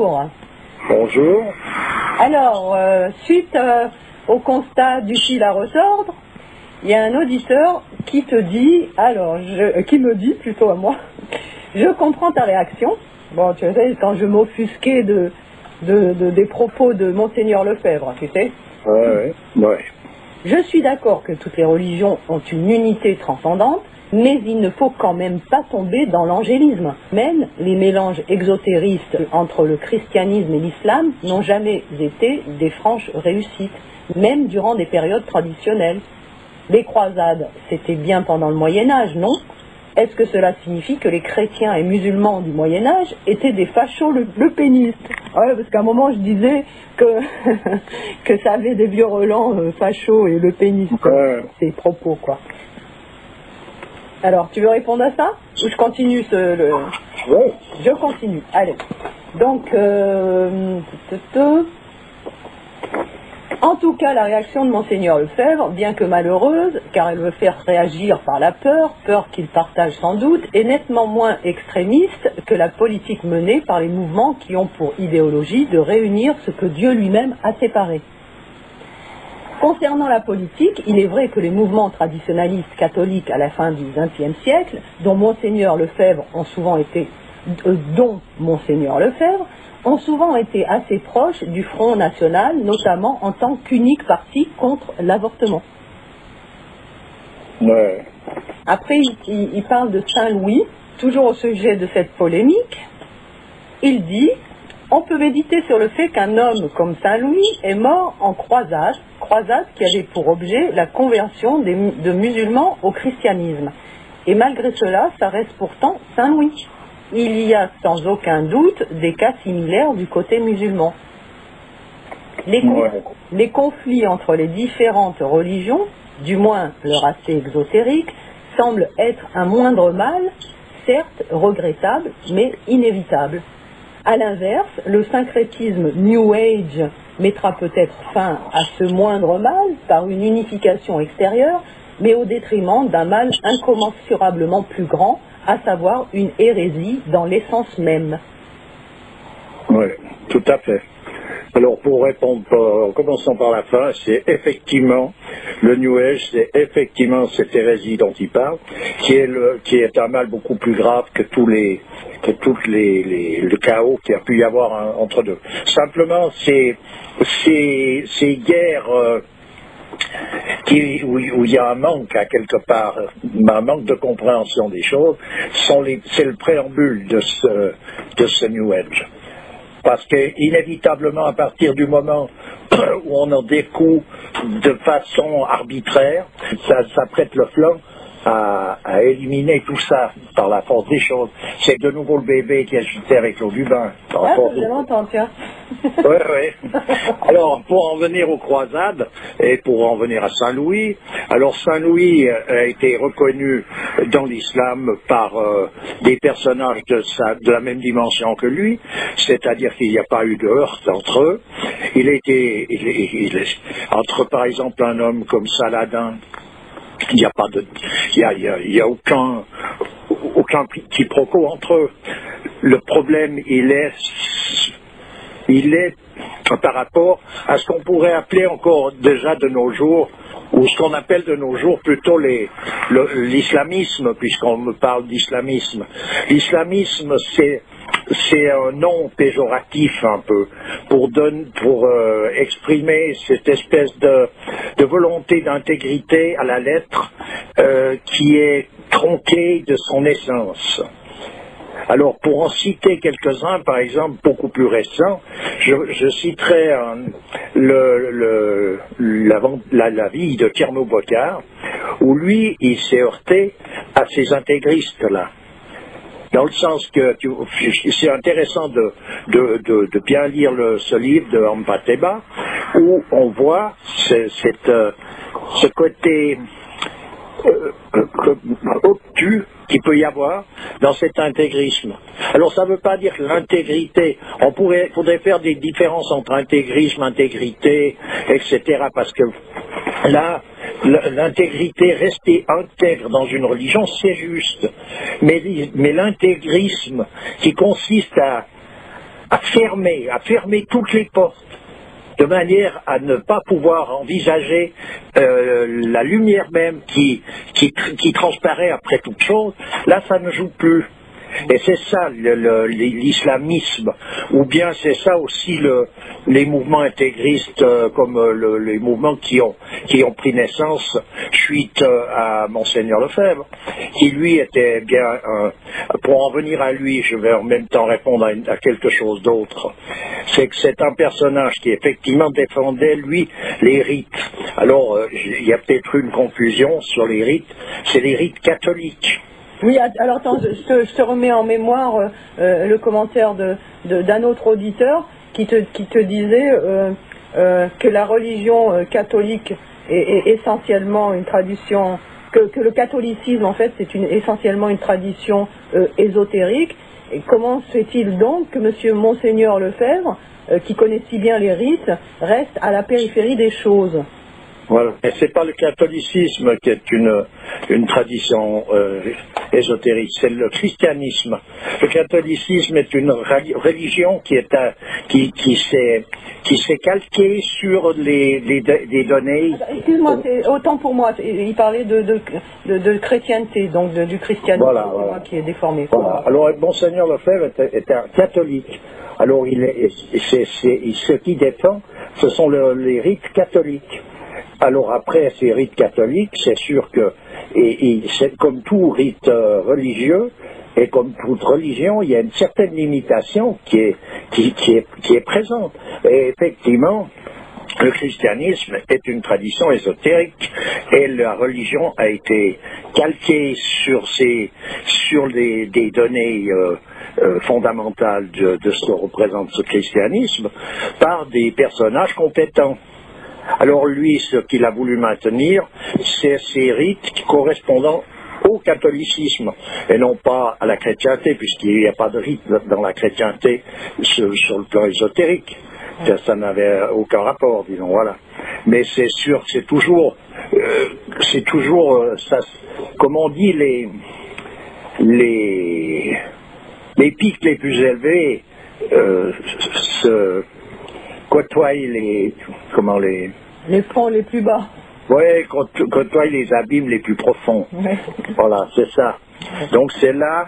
bonjour. Bonjour. Alors, suite au constat du fil à retordre, il y a un auditeur qui te dit, qui me dit plutôt à moi, je comprends ta réaction. Bon, tu sais, quand je m'offusquais des propos de Monseigneur Lefebvre, tu sais. Ouais. Je suis d'accord que toutes les religions ont une unité transcendante, mais il ne faut quand même pas tomber dans l'angélisme. Même les mélanges exotéristes entre le christianisme et l'islam n'ont jamais été des franches réussites, même durant des périodes traditionnelles. Les croisades, c'était bien pendant le Moyen-Âge, non? Est-ce que cela signifie que les chrétiens et musulmans du Moyen-Âge étaient des fachos le pénistes? Ouais, parce qu'à un moment je disais que, que ça avait des vieux relents fachos et le péniste, ces propos, quoi. Alors, tu veux répondre à ça? Ou je continue Ouais. Je continue, allez. Donc, en tout cas, la réaction de Monseigneur Lefebvre, bien que malheureuse, car elle veut faire réagir par la peur qu'il partage sans doute, est nettement moins extrémiste que la politique menée par les mouvements qui ont pour idéologie de réunir ce que Dieu lui-même a séparé. Concernant la politique, il est vrai que les mouvements traditionalistes catholiques à la fin du XXe siècle, dont Monseigneur Lefebvre ont souvent été assez proches du Front National, notamment en tant qu'unique parti contre l'avortement. Ouais. Après, il parle de Saint-Louis, toujours au sujet de cette polémique. Il dit: on peut méditer sur le fait qu'un homme comme Saint-Louis est mort en croisade qui avait pour objet la conversion de musulmans au christianisme. Et malgré cela, ça reste pourtant Saint-Louis. Il y a sans aucun doute des cas similaires du côté musulman. Les conflits entre les différentes religions, du moins leur aspect exotérique, semblent être un moindre mal, certes regrettable, mais inévitable. A l'inverse, le syncrétisme New Age mettra peut-être fin à ce moindre mal par une unification extérieure, mais au détriment d'un mal incommensurablement plus grand, à savoir une hérésie dans l'essence même. Oui, tout à fait. Alors pour répondre, en commençant par la fin, c'est effectivement le New Age, c'est effectivement cette hérésie dont il parle, qui est un mal beaucoup plus grave que le chaos qu'il y a pu y avoir entre deux. Simplement, ces guerres où il y a un manque à quelque part, un manque de compréhension des choses, c'est le préambule de ce New Age. Parce qu'inévitablement, à partir du moment où on en découle de façon arbitraire, ça prête le flanc à éliminer tout ça par la force des choses. C'est de nouveau le bébé qui est agité avec l'eau du bain. Ah, ça faisait longtemps, tiens. Oui. Alors, pour en venir aux croisades, et pour en venir à Saint-Louis, alors Saint-Louis a été reconnu dans l'islam par des personnages de la même dimension que lui, c'est-à-dire qu'il n'y a pas eu de heurts entre eux. Il est entre, par exemple, un homme comme Saladin, il n'y a aucun quiproquo entre eux. Le problème, il est par rapport à ce qu'on pourrait appeler encore déjà de nos jours, ou ce qu'on appelle de nos jours plutôt l'islamisme, puisqu'on me parle d'islamisme. L'islamisme, c'est un nom péjoratif un peu pour exprimer cette espèce de volonté d'intégrité à la lettre qui est tronquée de son essence. Alors, pour en citer quelques-uns, par exemple, beaucoup plus récents, je citerai la vie de Tierno Bocard, où lui, il s'est heurté à ces intégristes-là. Dans le sens que c'est intéressant de bien lire ce livre de Ampateba, où on voit ce côté obtus qu'il peut y avoir dans cet intégrisme. Alors ça ne veut pas dire que l'intégrité, faudrait faire des différences entre intégrisme, intégrité, etc. Parce que là, l'intégrité, rester intègre dans une religion, c'est juste. Mais l'intégrisme qui consiste à fermer toutes les portes, de manière à ne pas pouvoir envisager la lumière même qui transparaît après toute chose. Là, ça ne joue plus. Et c'est ça l'islamisme, ou bien c'est ça aussi les mouvements intégristes comme les mouvements qui ont pris naissance suite à Monseigneur Lefebvre, qui lui était bien, pour en venir à lui, je vais en même temps répondre à quelque chose d'autre, c'est que c'est un personnage qui effectivement défendait, lui, les rites. Alors, il y a peut-être une confusion sur les rites, c'est les rites catholiques. Oui, alors attends, je te remets en mémoire le commentaire d'un autre auditeur qui te disait que la religion catholique est essentiellement une tradition, que le catholicisme en fait c'est essentiellement une tradition ésotérique. Et comment se fait-il donc que monsieur Monseigneur Lefebvre, qui connaît si bien les rites, reste à la périphérie des choses? Voilà. Et c'est pas le catholicisme qui est une tradition ésotérique, c'est le christianisme. Le catholicisme est une religion qui s'est calquée sur des données. Excuse-moi, c'est autant pour moi. Il parlait de chrétienté, donc du christianisme, voilà. qui est déformé. Voilà. Alors, Monseigneur Lefebvre était un catholique. Alors, ce qu'il défend, ce sont les rites catholiques. Alors après ces rites catholiques, c'est sûr que, et c'est comme tout rite religieux, et comme toute religion, il y a une certaine limitation qui est présente. Et effectivement, le christianisme est une tradition ésotérique, et la religion a été calquée sur des données fondamentales de ce que représente ce christianisme par des personnages compétents. Alors lui, ce qu'il a voulu maintenir, c'est ces rites correspondant au catholicisme et non pas à la chrétienté, puisqu'il n'y a pas de rite dans la chrétienté sur le plan ésotérique. Ça n'avait aucun rapport, disons, voilà. Mais c'est sûr, c'est toujours ça, comme on dit, les pics les plus élevés côtoient les fonds les plus bas. Oui, côtoient les abîmes les plus profonds. Ouais. Voilà, c'est ça. Donc c'est là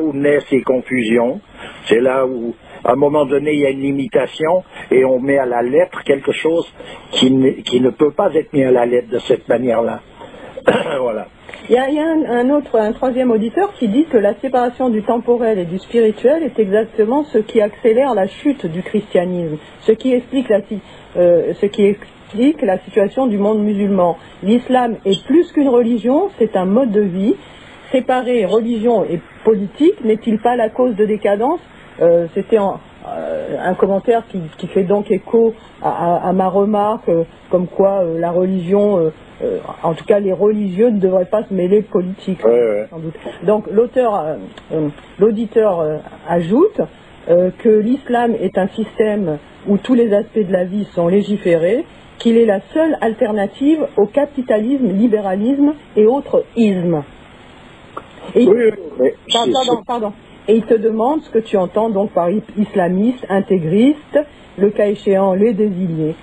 où naissent ces confusions. C'est là où, à un moment donné, il y a une limitation et on met à la lettre quelque chose qui ne peut pas être mis à la lettre de cette manière-là. Voilà. Il y a un troisième auditeur qui dit que la séparation du temporel et du spirituel est exactement ce qui accélère la chute du christianisme, ce qui explique la situation du monde musulman. L'islam est plus qu'une religion, c'est un mode de vie. Séparer religion et politique n'est-il pas la cause de décadence? C'était un commentaire qui fait donc écho à ma remarque, comme quoi la religion, en tout cas les religieux ne devraient pas se mêler de politique, sans doute. Donc l'auditeur ajoute que l'islam est un système où tous les aspects de la vie sont légiférés, qu'il est la seule alternative au capitalisme, libéralisme et autres ismes. Et pardon. Et il te demande ce que tu entends donc par islamiste, intégriste, le cas échéant les désignés.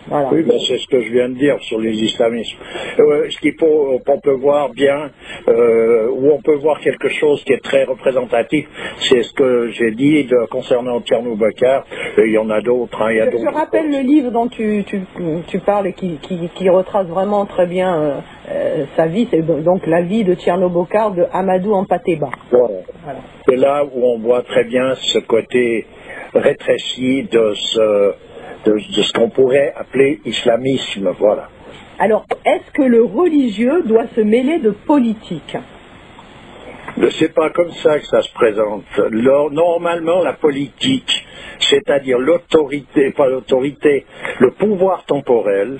Voilà. Oui, ben c'est ce que je viens de dire sur les islamismes. Ce qu'il faut, on peut voir bien, où on peut voir quelque chose qui est très représentatif, c'est ce que j'ai dit concernant Tierno Bokar. Il y en a d'autres. Hein, je rappelle le livre dont tu parles et qui retrace vraiment très bien sa vie, c'est donc la vie de Tierno Bokar de Amadou Hampâté-Bâ. Voilà. C'est là où on voit très bien ce côté rétréci de ce qu'on pourrait appeler islamisme, voilà. Alors, est-ce que le religieux doit se mêler de politique? C'est pas comme ça que ça se présente. Normalement, la politique, c'est-à-dire l'autorité, pas l'autorité, le pouvoir temporel,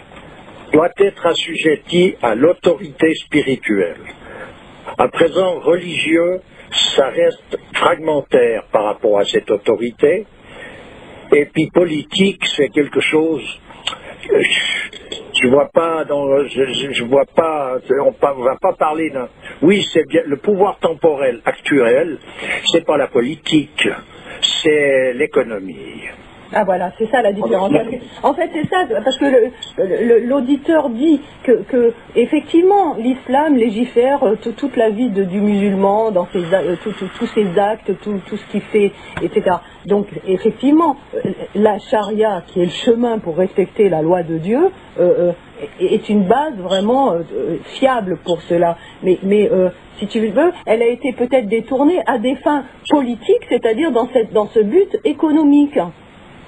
doit être assujetti à l'autorité spirituelle. À présent, religieux, ça reste fragmentaire par rapport à cette autorité. Et puis politique, c'est quelque chose. Je vois pas je vois pas. On va pas parler d'un. Oui, c'est bien le pouvoir temporel actuel. C'est pas la politique. c'est l'économie. Ah voilà, c'est ça la différence. En fait, c'est ça, parce que l'auditeur dit que effectivement, l'islam légifère toute la vie du musulman, dans tous ses actes, tout ce qu'il fait, etc. Donc, effectivement, la charia, qui est le chemin pour respecter la loi de Dieu, est une base vraiment fiable pour cela. Mais si tu veux, elle a été peut-être détournée à des fins politiques, c'est-à-dire dans ce but économique.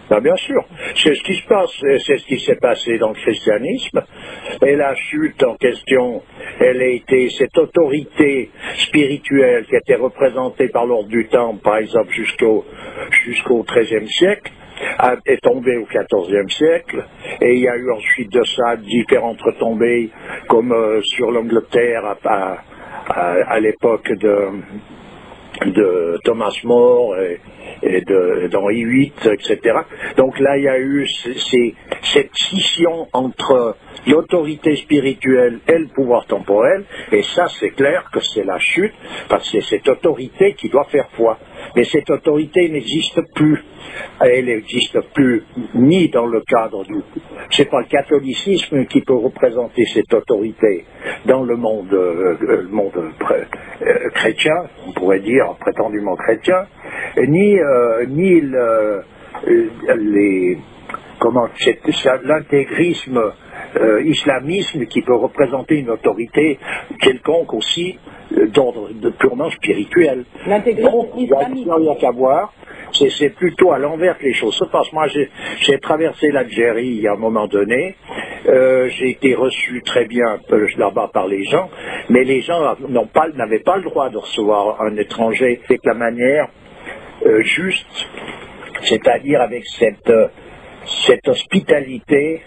Ben bien sûr, c'est ce qui se passe, c'est ce qui s'est passé dans le christianisme. Et la chute en question, elle a été cette autorité spirituelle qui était représentée par l'ordre du Temple, par exemple, jusqu'au XIIIe siècle, est tombée au XIVe siècle. Et il y a eu ensuite de ça différentes retombées, comme sur l'Angleterre à l'époque de Thomas More et d'Henri VIII, etc. Donc là, il y a eu cette scission entre l'autorité spirituelle et le pouvoir temporel, et ça, c'est clair que c'est la chute, parce que c'est cette autorité qui doit faire foi. Mais cette autorité n'existe plus. Elle n'existe plus ni dans le cadre du... C'est pas le catholicisme qui peut représenter cette autorité dans le monde chrétien, on pourrait dire prétendument chrétien, ni l'intégrisme islamisme qui peut représenter une autorité quelconque aussi d'ordre purement spirituel. L'intégrisme islamique. Il n'y a qu'à voir. C'est plutôt à l'envers que les choses se passent. Moi, j'ai traversé l'Algérie il y a un moment donné. J'ai été reçu très bien là-bas par les gens, mais les gens n'avaient pas le droit de recevoir un étranger avec la manière juste, c'est-à-dire avec cette hospitalité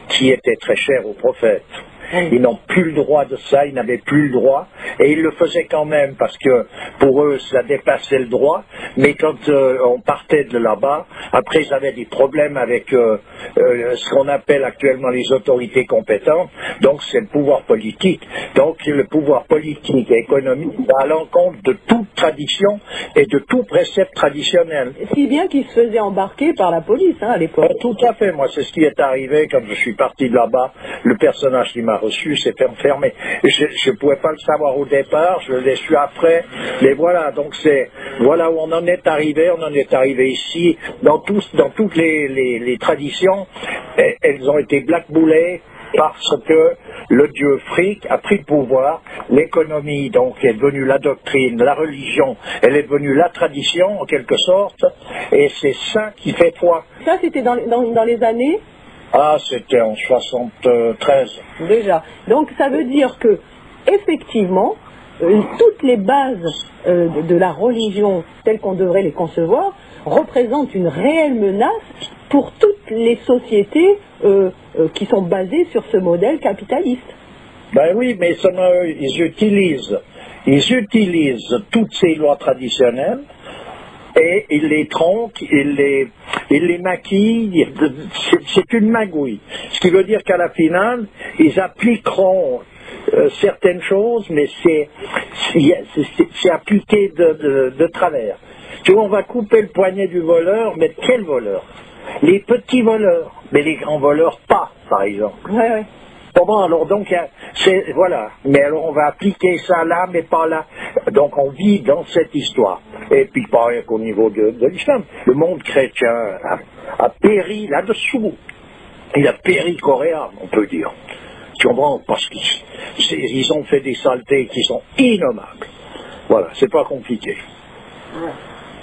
qui était très chère au prophète. Ils n'ont plus le droit de ça, ils n'avaient plus le droit, et ils le faisaient quand même, parce que pour eux, ça dépassait le droit, mais quand on partait de là-bas, après ils avaient des problèmes avec ce qu'on appelle actuellement les autorités compétentes, donc c'est le pouvoir politique. Donc le pouvoir politique et économique va à l'encontre de toute tradition et de tout précepte traditionnel. Si bien qu'ils se faisaient embarquer par la police, à l'époque. Tout à fait, moi c'est ce qui est arrivé quand je suis parti de là-bas, le personnage qui m'a reçu s'est enfermé. Je ne pouvais pas le savoir au départ, je l'ai su après, mais voilà, donc voilà où on en est arrivé ici, dans toutes les traditions, elles ont été blackboulées parce que le dieu fric a pris le pouvoir, l'économie donc est devenue la doctrine, la religion, elle est devenue la tradition en quelque sorte, et c'est ça qui fait foi. Ça c'était dans les années? Ah, c'était en 73. Déjà. Donc ça veut dire que, effectivement, toutes les bases de la religion, telles qu'on devrait les concevoir, représentent une réelle menace pour toutes les sociétés qui sont basées sur ce modèle capitaliste. Ben oui, mais ils utilisent toutes ces lois traditionnelles, et ils les tronquent, ils les maquillent, c'est une magouille. Ce qui veut dire qu'à la finale, ils appliqueront certaines choses, mais c'est appliqué de travers. Tu vois, on va couper le poignet du voleur, mais quel voleur? Les petits voleurs, mais les grands voleurs pas, par exemple. Ouais, ouais. Bon, alors donc, voilà, mais alors on va appliquer ça là, mais pas là. Donc on vit dans cette histoire. Et puis pas rien qu'au niveau de l'islam. Le monde chrétien a péri là-dessous. Il a péri coréen, on peut dire. Tu comprends? Parce qu'ils ont fait des saletés qui sont innommables. Voilà, c'est pas compliqué. Ouais.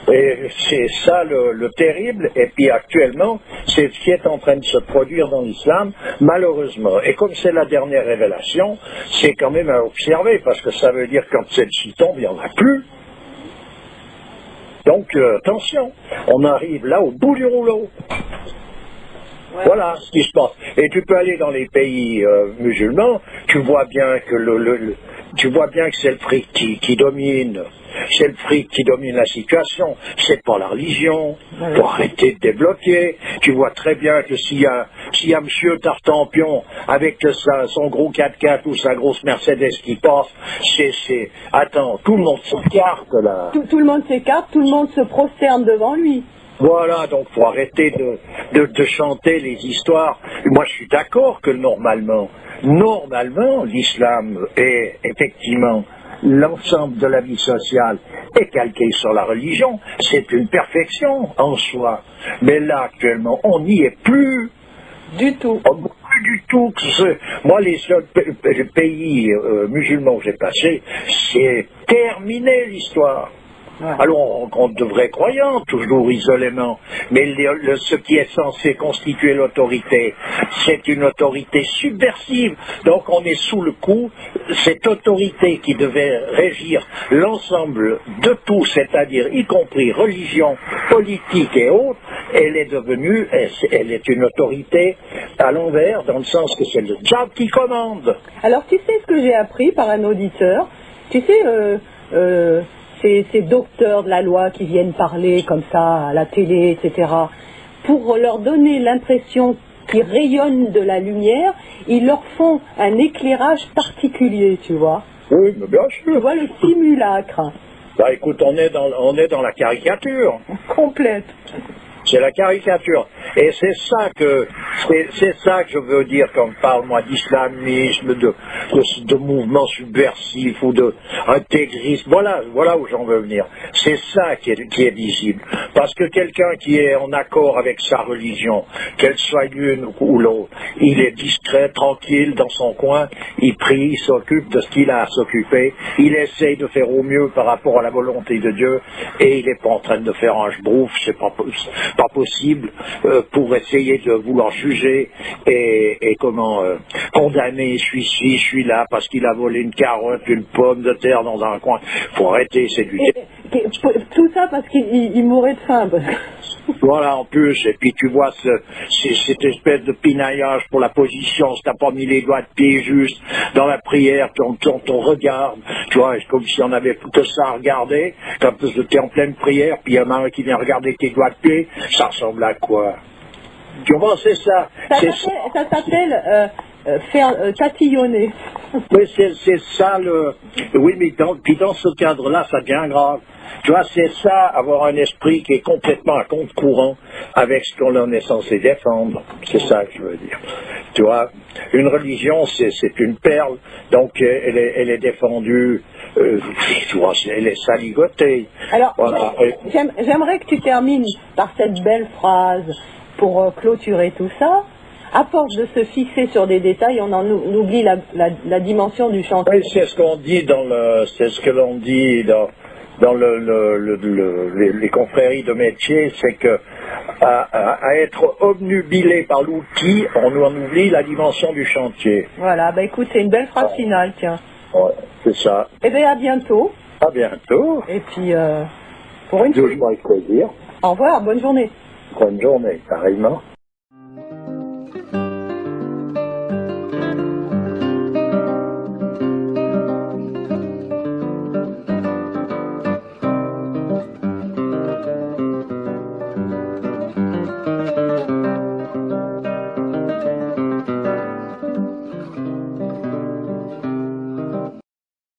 Et c'est ça le terrible, et puis actuellement, c'est ce qui est en train de se produire dans l'islam, malheureusement. Et comme c'est la dernière révélation, c'est quand même à observer, parce que ça veut dire que quand celle-ci tombe, il n'y en a plus. Donc, attention, on arrive là au bout du rouleau. Ouais. Voilà ce qui se passe. Et tu peux aller dans les pays musulmans, tu vois bien que tu vois bien que c'est le fric qui domine. C'est le fric qui domine la situation, c'est pas la religion. Ouais. Faut arrêter de débloquer. Tu vois très bien que s'il y a Monsieur Tartampion avec son gros 4x4 ou sa grosse Mercedes qui passe, attends, tout le monde s'écarte là. Tout le monde s'écarte, tout le monde se prosterne devant lui. Voilà, donc faut arrêter de chanter les histoires. Moi, je suis d'accord que normalement, l'islam est effectivement l'ensemble de la vie sociale est calqué sur la religion. C'est une perfection en soi. Mais là, actuellement, on n'y est plus. Du tout. Plus du tout. Moi, les seuls pays musulmans que j'ai passés, c'est terminé l'histoire. Ouais. Alors on rencontre de vrais croyants, toujours isolément, mais ce qui est censé constituer l'autorité, c'est une autorité subversive. Donc on est sous le coup, cette autorité qui devait régir l'ensemble de tout, c'est-à-dire y compris religion, politique et autres, elle est une autorité à l'envers, dans le sens que c'est le diable qui commande. Alors tu sais ce que j'ai appris par un auditeur, tu sais, ces docteurs de la loi qui viennent parler comme ça à la télé, etc., pour leur donner l'impression qu'ils rayonnent de la lumière, ils leur font un éclairage particulier, tu vois. Oui, mais bien sûr. Tu vois le simulacre. Bah écoute, on est dans la caricature. Complète. C'est la caricature. Et c'est ça que je veux dire quand je parle, moi, d'islamisme, de mouvement subversif ou d'intégrisme. Voilà où j'en veux venir. C'est ça qui est visible. Parce que quelqu'un qui est en accord avec sa religion, qu'elle soit l'une ou l'autre, il est discret, tranquille dans son coin, il prie, il s'occupe de ce qu'il a à s'occuper, il essaye de faire au mieux par rapport à la volonté de Dieu, et il n'est pas en train de faire un jebrouf, c'est pas possible, pour essayer de vouloir juger et condamner celui-ci, celui-là, parce qu'il a volé une carotte, une pomme de terre dans un coin. Faut arrêter, c'est du... Tout ça parce qu'il mourrait de faim. Voilà, en plus, et puis tu vois cette espèce de pinaillage pour la position, si t'as pas mis les doigts de pied juste dans la prière, ton regard, tu vois, c'est comme si on avait que ça à regarder, quand t'es en pleine prière, puis il y en a un qui vient regarder tes doigts de pied, ça ressemble à quoi? Tu vois, c'est ça. Ça s'appelle faire tatillonner. Oui, c'est ça le... Oui, mais dans ce cadre-là, ça devient grave. Tu vois, c'est ça, avoir un esprit qui est complètement à contre-courant avec ce qu'on est censé défendre. C'est ça que je veux dire. Tu vois, une religion, c'est une perle, donc elle est défendue, tu vois, elle est saligotée. Alors, voilà. J'aimerais que tu termines par cette belle phrase pour clôturer tout ça. À force de se fixer sur des détails, on oublie la dimension du chantier. Oui, c'est ce qu'on dit c'est ce que l'on dit dans les confréries de métier, c'est que à être obnubilé par l'outil, on oublie la dimension du chantier. Voilà, bah écoute, c'est une belle phrase finale, tiens. Ouais, c'est ça. Eh bien, à bientôt. À bientôt. Et puis, pour une fois. Toujours avec plaisir. Au revoir, bonne journée. Bonne journée, pareillement.